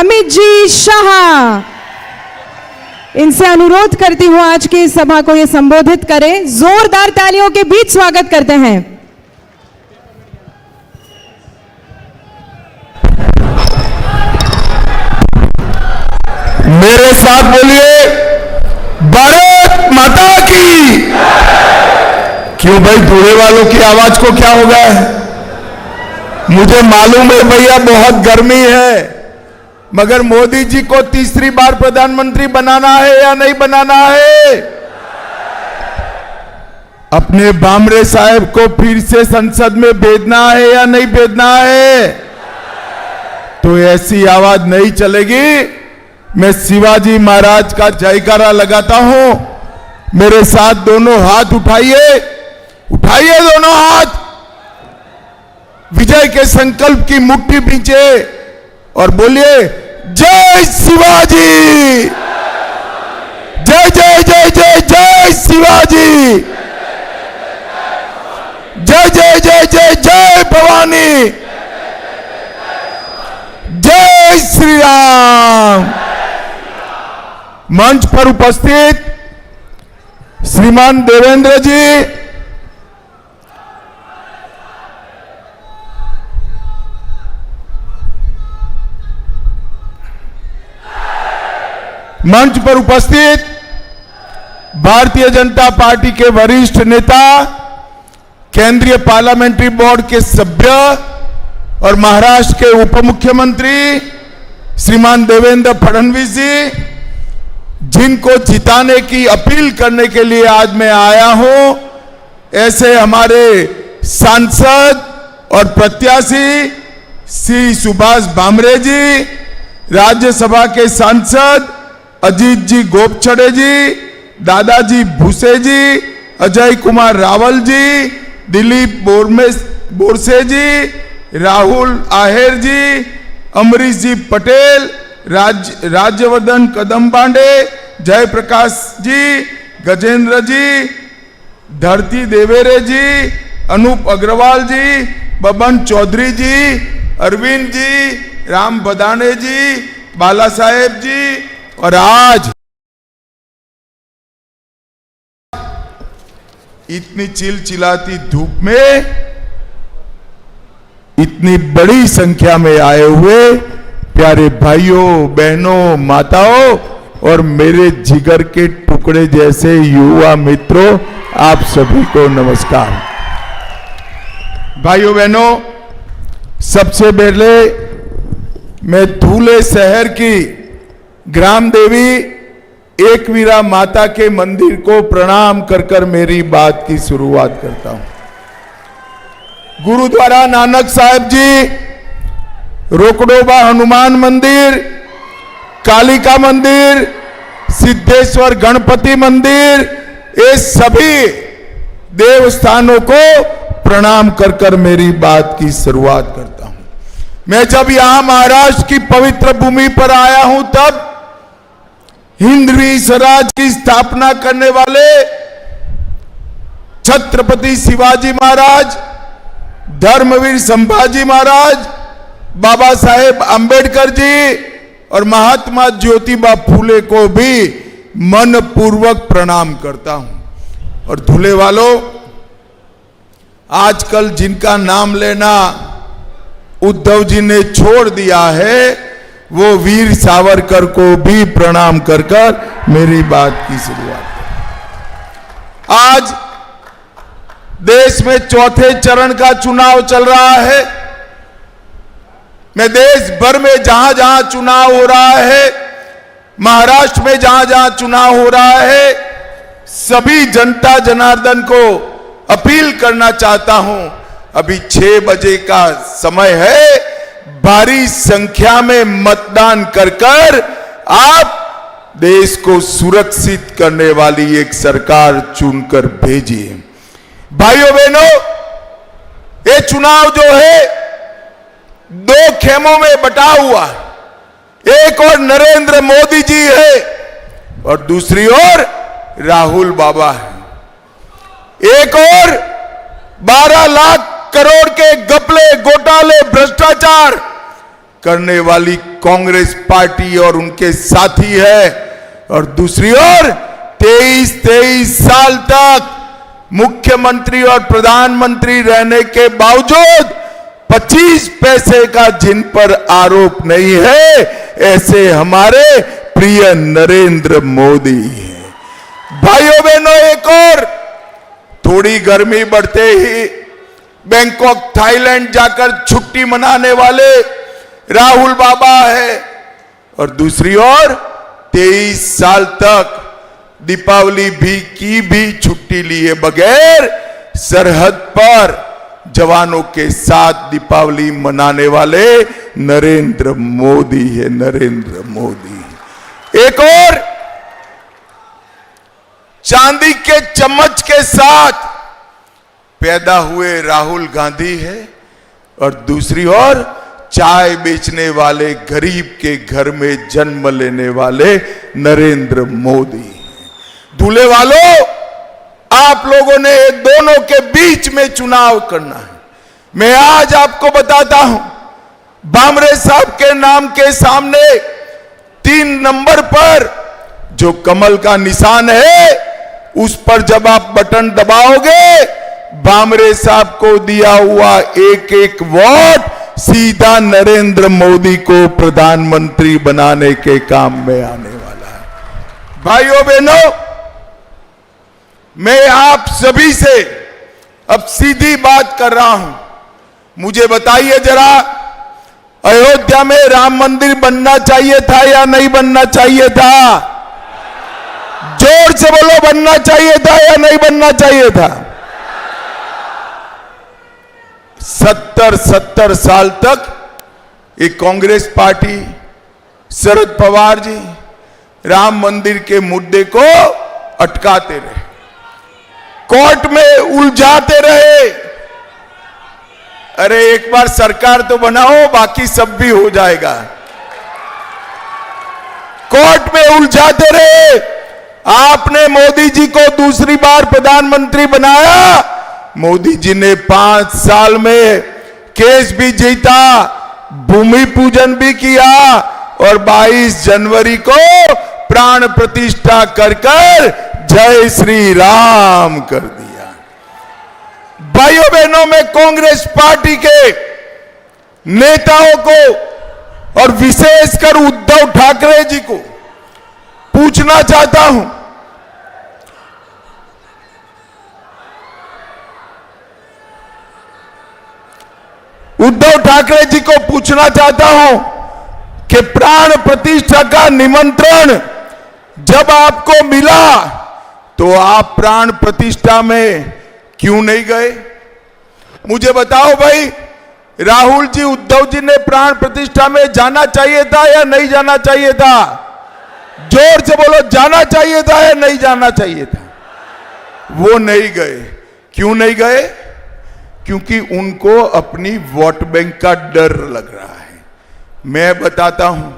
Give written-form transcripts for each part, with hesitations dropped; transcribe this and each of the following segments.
अमित जी शाह। इनसे अनुरोध करती हूं आज की सभा को ये संबोधित करें। जोरदार तालियों के बीच स्वागत करते हैं। मेरे साथ बोलिए, भारत माता की। क्यों भाई, बूढ़े वालों की आवाज को क्या हो गया है? मुझे मालूम है भैया बहुत गर्मी है, मगर मोदी जी को तीसरी बार प्रधानमंत्री बनाना है या नहीं बनाना है? अपने बामरे साहब को फिर से संसद में भेजना है या नहीं भेजना है? तो ऐसी आवाज नहीं चलेगी। मैं शिवाजी महाराज का जयकारा लगाता हूं। मेरे साथ दोनों हाथ उठाइए, उठाइए दोनों हाथ, विजय के संकल्प की मुट्ठी पीछे और बोलिए, जय शिवाजी, जय जय जय जय जय शिवाजी, जय जय जय जय जय भवानी, जय श्री राम। मंच पर उपस्थित श्रीमान देवेंद्र जी, मंच पर उपस्थित भारतीय जनता पार्टी के वरिष्ठ नेता, केंद्रीय पार्लियामेंट्री बोर्ड के सभ्य और महाराष्ट्र के उप मुख्यमंत्री श्रीमान देवेंद्र फडणवीस जी, जिनको जिताने की अपील करने के लिए आज मैं आया हूं, ऐसे हमारे सांसद और प्रत्याशी श्री सुभाष भामरे जी, राज्यसभा के सांसद अजीत जी गोपछड़े जी, दादाजी भूसे जी, अजय कुमार रावल जी, दिलीप बोरसे जी, राहुल आहेर जी, अमरीश जी पटेल, राज्यवर्धन कदमबांडे, जयप्रकाश जी, गजेंद्र जी, धरती देवेरे जी, अनूप अग्रवाल जी, बबन चौधरी जी, अरविंद जी, राम बदाने जी, बाला साहेब जी, और आज इतनी चिलचिलाती धूप में इतनी बड़ी संख्या में आए हुए प्यारे भाइयों बहनों माताओं और मेरे जिगर के टुकड़े जैसे युवा मित्रों, आप सभी को नमस्कार। भाइयों बहनों, सबसे पहले मैं धूले शहर की ग्राम देवी एकवीरा माता के मंदिर को प्रणाम कर कर मेरी बात की शुरुआत करता हूं। गुरुद्वारा नानक साहिब जी, रोकड़ोबा हनुमान मंदिर, कालिका मंदिर, सिद्धेश्वर गणपति मंदिर, ये सभी देवस्थानों को प्रणाम कर कर मेरी बात की शुरुआत करता हूं। मैं जब यहां महाराष्ट्र की पवित्र भूमि पर आया हूं, तब हिंदवी स्वराज की स्थापना करने वाले छत्रपति शिवाजी महाराज, धर्मवीर संभाजी महाराज, बाबा साहेब अंबेडकर जी और महात्मा ज्योतिबा फूले को भी मनपूर्वक प्रणाम करता हूं। और धुले वालों, आजकल जिनका नाम लेना उद्धव जी ने छोड़ दिया है, वो वीर सावरकर को भी प्रणाम कर कर मेरी बात की शुरुआत करें। आज देश में चौथे चरण का चुनाव चल रहा है। मैं देश भर में जहां जहां चुनाव हो रहा है, महाराष्ट्र में जहां जहां चुनाव हो रहा है, सभी जनता जनार्दन को अपील करना चाहता हूं, अभी 6 बजे का समय है, भारी संख्या में मतदान कर कर आप देश को सुरक्षित करने वाली एक सरकार चुनकर भेजिए। भाइयों बहनों, ये चुनाव जो है 2 खेमों में बटा हुआ है। एक और नरेंद्र मोदी जी है और दूसरी ओर राहुल बाबा है। एक और 12 लाख करोड़ के घपले, घोटाले, भ्रष्टाचार करने वाली कांग्रेस पार्टी और उनके साथी है, और दूसरी ओर 23 साल तक मुख्यमंत्री और प्रधानमंत्री रहने के बावजूद 25 पैसे का जिन पर आरोप नहीं है, ऐसे हमारे प्रिय नरेंद्र मोदी हैं। भाइयों बहनों, एक और थोड़ी गर्मी बढ़ते ही बैंकॉक थाईलैंड जाकर छुट्टी मनाने वाले राहुल बाबा है, और दूसरी ओर 23 साल तक दीपावली की भी छुट्टी लिए बगैर सरहद पर जवानों के साथ दीपावली मनाने वाले नरेंद्र मोदी है, नरेंद्र मोदी। एक और चांदी के चम्मच के साथ पैदा हुए राहुल गांधी है, और दूसरी ओर चाय बेचने वाले गरीब के घर में जन्म लेने वाले नरेंद्र मोदी। दूल्हे वालों, आप लोगों ने दोनों के बीच में चुनाव करना है। मैं आज आपको बताता हूं, भामरे साहब के नाम के सामने 3 नंबर पर जो कमल का निशान है, उस पर जब आप बटन दबाओगे, भामरे साहब को दिया हुआ एक वोट सीधा नरेंद्र मोदी को प्रधानमंत्री बनाने के काम में आने वाला है। भाइयों बहनों, मैं आप सभी से अब सीधी बात कर रहा हूं। मुझे बताइए जरा, अयोध्या में राम मंदिर बनना चाहिए था या नहीं बनना चाहिए था? जोर से बोलो, बनना चाहिए था या नहीं बनना चाहिए था? 70 साल तक एक कांग्रेस पार्टी, शरद पवार जी राम मंदिर के मुद्दे को अटकाते रहे, कोर्ट में उलझाते रहे। अरे एक बार सरकार तो बनाओ, बाकी सब भी हो जाएगा। कोर्ट में उलझाते रहे। आपने मोदी जी को दूसरी बार प्रधानमंत्री बनाया, मोदी जी ने 5 साल में केस भी जीता, भूमि पूजन भी किया, और 22 जनवरी को प्राण प्रतिष्ठा कर जय श्री राम कर दिया। भाइयों बहनों, मैं कांग्रेस पार्टी के नेताओं को और विशेषकर उद्धव ठाकरे जी को पूछना चाहता हूं, उद्धव ठाकरे जी को पूछना चाहता हूं कि प्राण प्रतिष्ठा का निमंत्रण जब आपको मिला तो आप प्राण प्रतिष्ठा में क्यों नहीं गए? मुझे बताओ भाई, राहुल जी, उद्धव जी ने प्राण प्रतिष्ठा में जाना चाहिए था या नहीं जाना चाहिए था? जोर से बोलो, जाना चाहिए था या नहीं जाना चाहिए था? वो नहीं गए। क्यों नहीं गए? क्योंकि उनको अपनी वोट बैंक का डर लग रहा है। मैं बताता हूं,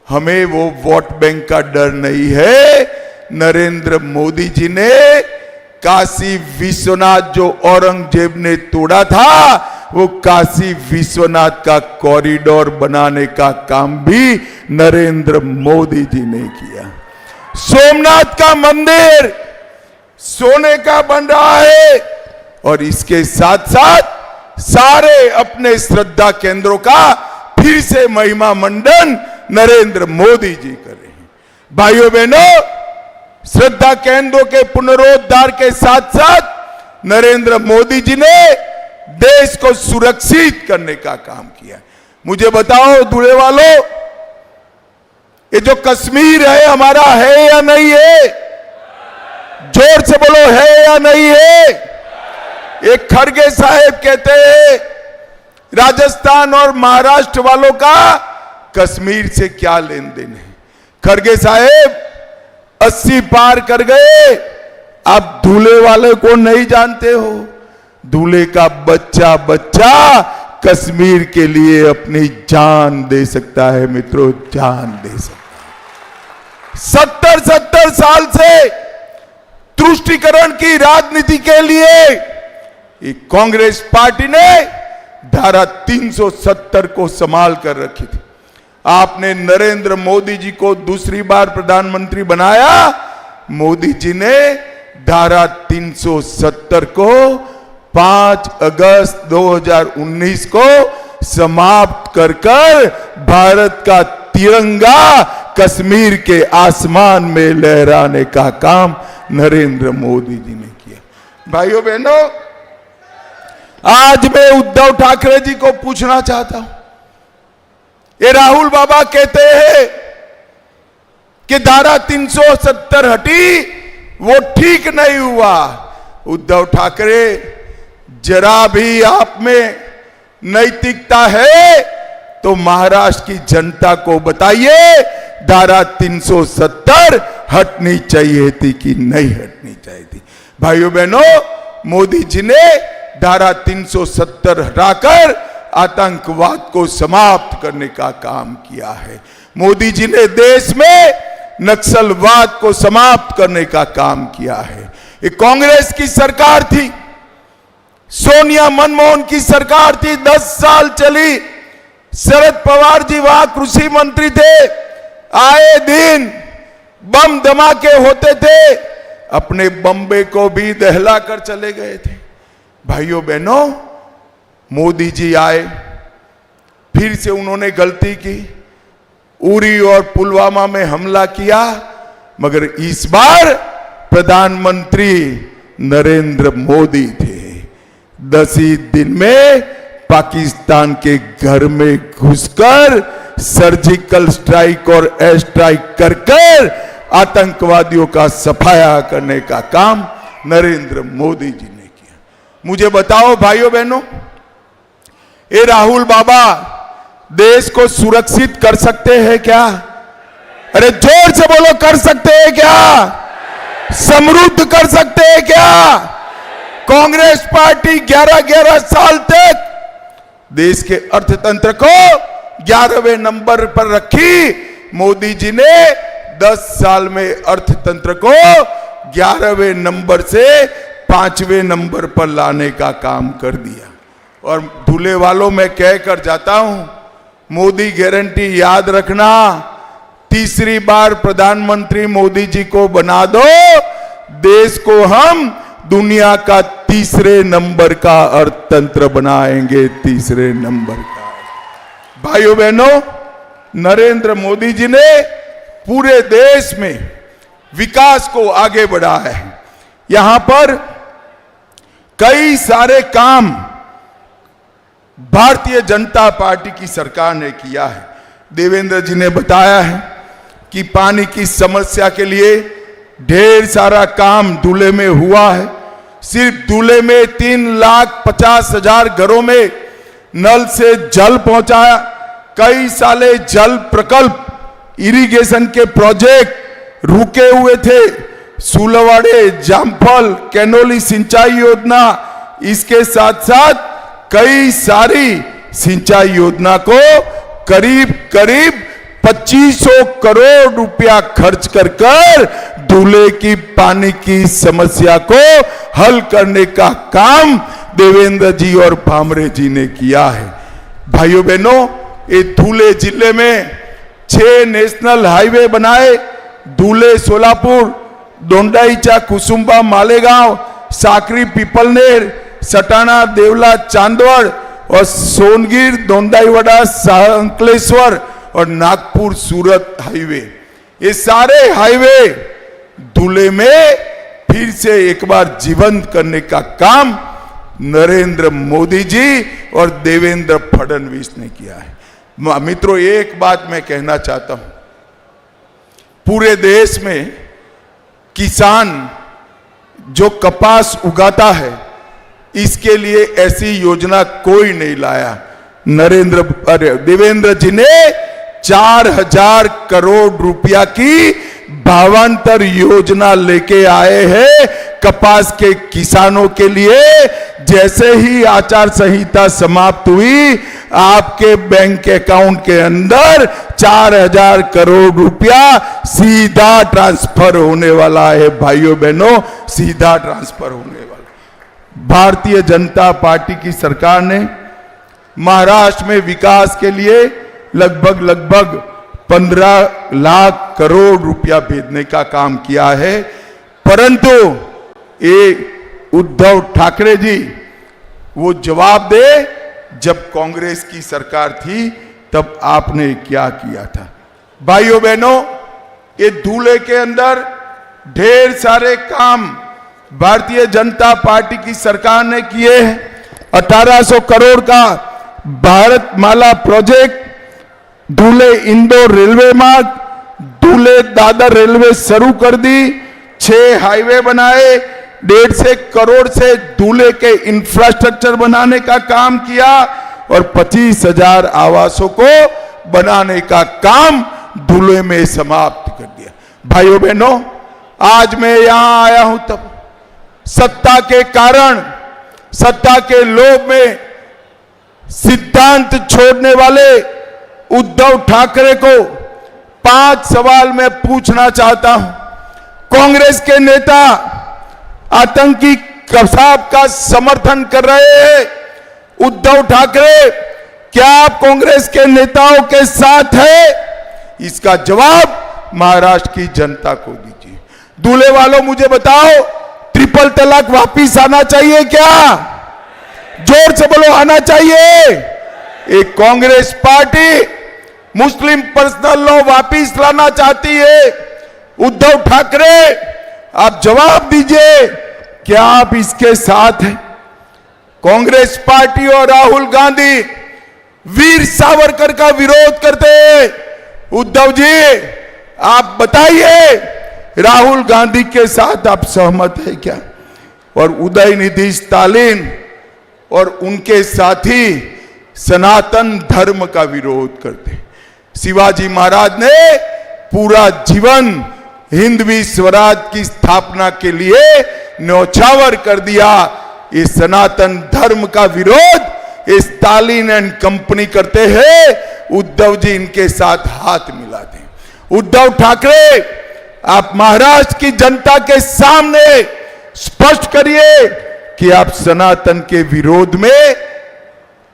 हमें वो वोट बैंक का डर नहीं है। नरेंद्र मोदी जी ने काशी विश्वनाथ जो औरंगजेब ने तोड़ा था, वो काशी विश्वनाथ का कॉरिडोर बनाने का काम भी नरेंद्र मोदी जी ने किया। सोमनाथ का मंदिर सोने का बन रहा है, और इसके साथ साथ सारे अपने श्रद्धा केंद्रों का फिर से महिमा मंडन नरेंद्र मोदी जी कर रहे हैं। भाइयों बहनों, श्रद्धा केंद्रों के पुनरुद्धार के साथ साथ नरेंद्र मोदी जी ने देश को सुरक्षित करने का काम किया। मुझे बताओ दूल्हे वालों, ये जो कश्मीर है हमारा है या नहीं है? जोर से बोलो, है या नहीं है? एक खड़गे साहब कहते हैं, राजस्थान और महाराष्ट्र वालों का कश्मीर से क्या लेन देन है? खड़गे साहब 80 पार कर गए, आप दूल्हे वाले को नहीं जानते हो। दूल्हे का बच्चा कश्मीर के लिए अपनी जान दे सकता है मित्रों, जान दे सकता है। 70 साल से तुष्टीकरण की राजनीति के लिए कांग्रेस पार्टी ने धारा 370 को संभाल कर रखी थी। आपने नरेंद्र मोदी जी को दूसरी बार प्रधानमंत्री बनाया। मोदी जी ने धारा 370 को 5 अगस्त 2019 को समाप्त कर भारत का तिरंगा कश्मीर के आसमान में लहराने का काम नरेंद्र मोदी जी ने किया। भाइयों बहनों, आज मैं उद्धव ठाकरे जी को पूछना चाहता हूं, ये राहुल बाबा कहते हैं कि धारा 370 हटी, वो ठीक नहीं हुआ। उद्धव ठाकरे, जरा भी आप में नैतिकता है तो महाराष्ट्र की जनता को बताइए, धारा 370 हटनी चाहिए थी कि नहीं हटनी चाहिए थी। भाइयों बहनों, मोदी जी ने धारा 370 हटाकर आतंकवाद को समाप्त करने का काम किया है। मोदी जी ने देश में नक्सलवाद को समाप्त करने का काम किया है। ये कांग्रेस की सरकार थी, सोनिया मनमोहन की सरकार थी, 10 साल चली। शरद पवार जी वहां कृषि मंत्री थे, आए दिन बम धमाके होते थे, अपने बम्बे को भी दहला कर चले गए थे। भाइयों बहनों, मोदी जी आए, फिर से उन्होंने गलती की, उरी और पुलवामा में हमला किया, मगर इस बार प्रधानमंत्री नरेंद्र मोदी थे। 10 ही दिन में पाकिस्तान के घर में घुसकर सर्जिकल स्ट्राइक और एयर स्ट्राइक कर आतंकवादियों का सफाया करने का काम नरेंद्र मोदी जी ने किया। मुझे बताओ भाइयों बहनों, ये राहुल बाबा देश को सुरक्षित कर सकते हैं क्या? अरे जोर से बोलो, कर सकते हैं क्या? समृद्ध कर सकते हैं क्या? कांग्रेस पार्टी 11-11 साल तक देश के अर्थतंत्र को 11वें नंबर पर रखी। मोदी जी ने 10 साल में अर्थतंत्र को 11वें नंबर से 5वें नंबर पर लाने का काम कर दिया। और धुले वालों में कह कर जाता हूं, मोदी गारंटी याद रखना, तीसरी बार प्रधानमंत्री मोदी जी को बना दो, देश को हम दुनिया का तीसरे नंबर का अर्थतंत्र बनाएंगे, तीसरे नंबर का। भाइयों बहनों, नरेंद्र मोदी जी ने पूरे देश में विकास को आगे बढ़ाया है। यहां पर कई सारे काम भारतीय जनता पार्टी की सरकार ने किया है। देवेंद्र जी ने बताया है कि पानी की समस्या के लिए ढेर सारा काम धुले में हुआ है। सिर्फ धुले में 3,50,000 घरों में नल से जल पहुंचाया। कई साले जल प्रकल्प, इरिगेशन के प्रोजेक्ट रुके हुए थे। सुलवाड़े, जामफल, कैनोली सिंचाई योजना, इसके साथ साथ कई सारी सिंचाई योजना को करीब 2500 करोड़ रुपया खर्च कर धुले की पानी की समस्या को हल करने का काम देवेंद्र जी और भामरे जी ने किया है। भाइयों बहनों, ये धुले जिले में 6 नेशनल हाईवे बनाए। धुले सोलापुर, दोंडाईचा कुसुम्बा मालेगांव, साकरी पीपलनेर, सटाना देवला चांदवड़ और सोनगिर दोंडाईवाड़ा अंकलेश्वर और नागपुर सूरत हाईवे, ये सारे हाईवे धुले में फिर से एक बार जीवंत करने का काम नरेंद्र मोदी जी और देवेंद्र फडणवीस ने किया है। मित्रों, एक बात मैं कहना चाहता हूं, पूरे देश में किसान जो कपास उगाता है, इसके लिए ऐसी योजना कोई नहीं लाया। देवेंद्र जी ने 4000 करोड़ रुपया की भावांतर योजना लेके आए हैं कपास के किसानों के लिए। जैसे ही आचार संहिता समाप्त हुई, आपके बैंक अकाउंट के अंदर 4000 करोड़ रुपया सीधा ट्रांसफर होने वाला है। भाइयों बहनों, सीधा ट्रांसफर होने वाला। भारतीय जनता पार्टी की सरकार ने महाराष्ट्र में विकास के लिए लगभग 15 लाख करोड़ रुपया भेजने का काम किया है। परंतु ये उद्धव ठाकरे जी वो जवाब दे, जब कांग्रेस की सरकार थी तब आपने क्या किया था। भाइयों बहनों, ये धूले के अंदर ढेर सारे काम भारतीय जनता पार्टी की सरकार ने किए हैं। 1800 करोड़ का भारत माला प्रोजेक्ट, धूले इंदौर रेलवे मार्ग, धूले दादर रेलवे शुरू कर दी, 6 हाईवे बनाए, 150 करोड़ से धूले के इंफ्रास्ट्रक्चर बनाने का काम किया और 25,000 आवासों को बनाने का काम धूले में समाप्त कर दिया। भाइयों बहनों, आज मैं यहां आया हूं तब सत्ता के कारण, सत्ता के लोभ में सिद्धांत छोड़ने वाले उद्धव ठाकरे को 5 सवाल मैं पूछना चाहता हूं। कांग्रेस के नेता आतंकी कसाब का समर्थन कर रहे हैं। उद्धव ठाकरे, क्या आप कांग्रेस के नेताओं के साथ है? इसका जवाब महाराष्ट्र की जनता को दीजिए। दूल्हे वालों, मुझे बताओ, ट्रिपल तलाक वापिस आना चाहिए क्या? जोर से बोलो, आना चाहिए। एक कांग्रेस पार्टी मुस्लिम पर्सनल लॉ वापिस लाना चाहती है। उद्धव ठाकरे, आप जवाब दीजिए, क्या आप इसके साथ हैं? कांग्रेस पार्टी और राहुल गांधी वीर सावरकर का विरोध करते हैं। उद्धव जी, आप बताइए, राहुल गांधी के साथ आप सहमत है क्या? और उदयनिधि स्टालिन और उनके साथी सनातन धर्म का विरोध करते हैं। शिवाजी महाराज ने पूरा जीवन हिंदवी स्वराज की स्थापना के लिए न्यौछावर कर दिया। ये सनातन धर्म का विरोध ये स्टालिन एंड कंपनी करते हैं। उद्धव जी इनके साथ हाथ मिलाते हैं। उद्धव ठाकरे, आप महाराष्ट्र की जनता के सामने स्पष्ट करिए कि आप सनातन के विरोध में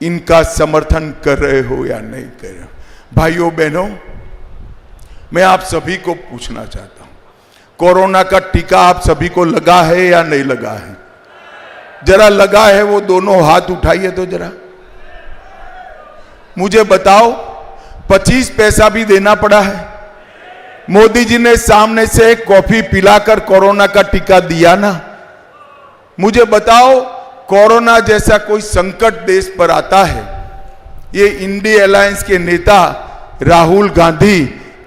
इनका समर्थन कर रहे हो या नहीं कर रहे हो। भाइयों बहनों, मैं आप सभी को पूछना चाहता हूं, कोरोना का टीका आप सभी को लगा है या नहीं लगा है? जरा लगा है वो दोनों हाथ उठाइए तो जरा मुझे बताओ। 25 पैसा भी देना पड़ा है। मोदी जी ने सामने से कॉफी पिलाकर कोरोना का टीका दिया ना। मुझे बताओ, कोरोना जैसा कोई संकट देश पर आता है, ये इंडिया अलायंस के नेता राहुल गांधी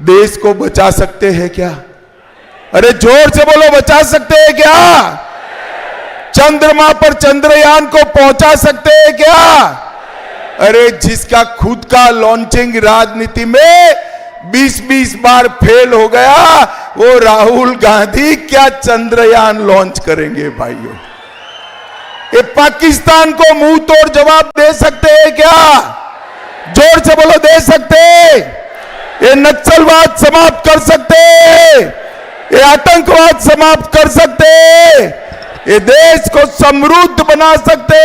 देश को बचा सकते हैं क्या? अरे जोर से बोलो, बचा सकते हैं क्या? चंद्रमा पर चंद्रयान को पहुंचा सकते हैं क्या? अरे जिसका खुद का लॉन्चिंग राजनीति में 20-20 बार फेल हो गया, वो राहुल गांधी क्या चंद्रयान लॉन्च करेंगे? भाइयों, ये पाकिस्तान को मुंह तोड़ जवाब दे सकते हैं क्या? जोर से बोलो, दे सकते? ये नक्सलवाद समाप्त कर सकते? ये आतंकवाद समाप्त कर सकते? ये देश को समृद्ध बना सकते?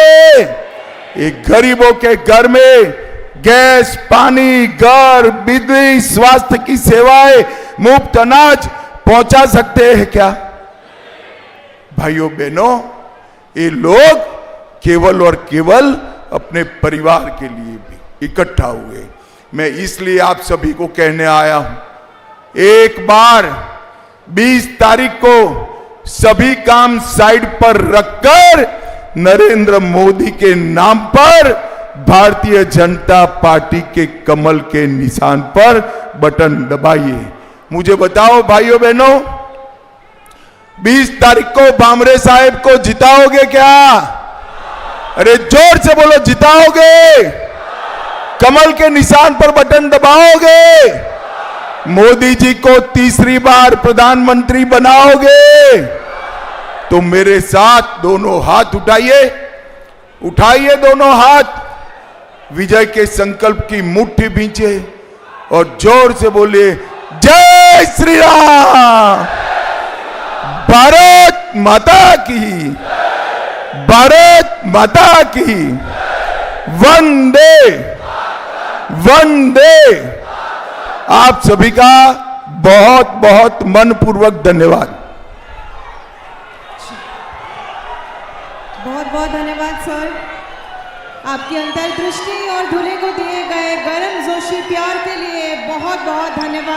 ये गरीबों के घर में गैस, पानी, घर, बिजली, स्वास्थ्य की सेवाएं, मुफ्त अनाज पहुंचा सकते हैं क्या? भाइयों बहनों, ये लोग केवल और केवल अपने परिवार के लिए भी इकट्ठा हुए। मैं इसलिए आप सभी को कहने आया हूं, एक बार 20 तारीख को सभी काम साइड पर रखकर नरेंद्र मोदी के नाम पर भारतीय जनता पार्टी के कमल के निशान पर बटन दबाइए। मुझे बताओ भाइयों बहनों, 20 तारीख को भामरे साहब को जिताओगे क्या? अरे जोर से बोलो, जिताओगे? कमल के निशान पर बटन दबाओगे? मोदी जी को तीसरी बार प्रधानमंत्री बनाओगे? तो मेरे साथ दोनों हाथ उठाइए, उठाइए दोनों हाथ, विजय के संकल्प की मुट्ठी भींचे और जोर से बोलिए, जय श्री राम, भारत माता की, भारत माता की। वंदे वंदे। आप सभी का बहुत बहुत मनपूर्वक धन्यवाद। बहुत बहुत धन्यवाद सर, आपकी अंतर्दृष्टि और दूल्हे को दिए गए गर्म जोशी प्यार के लिए बहुत बहुत धन्यवाद।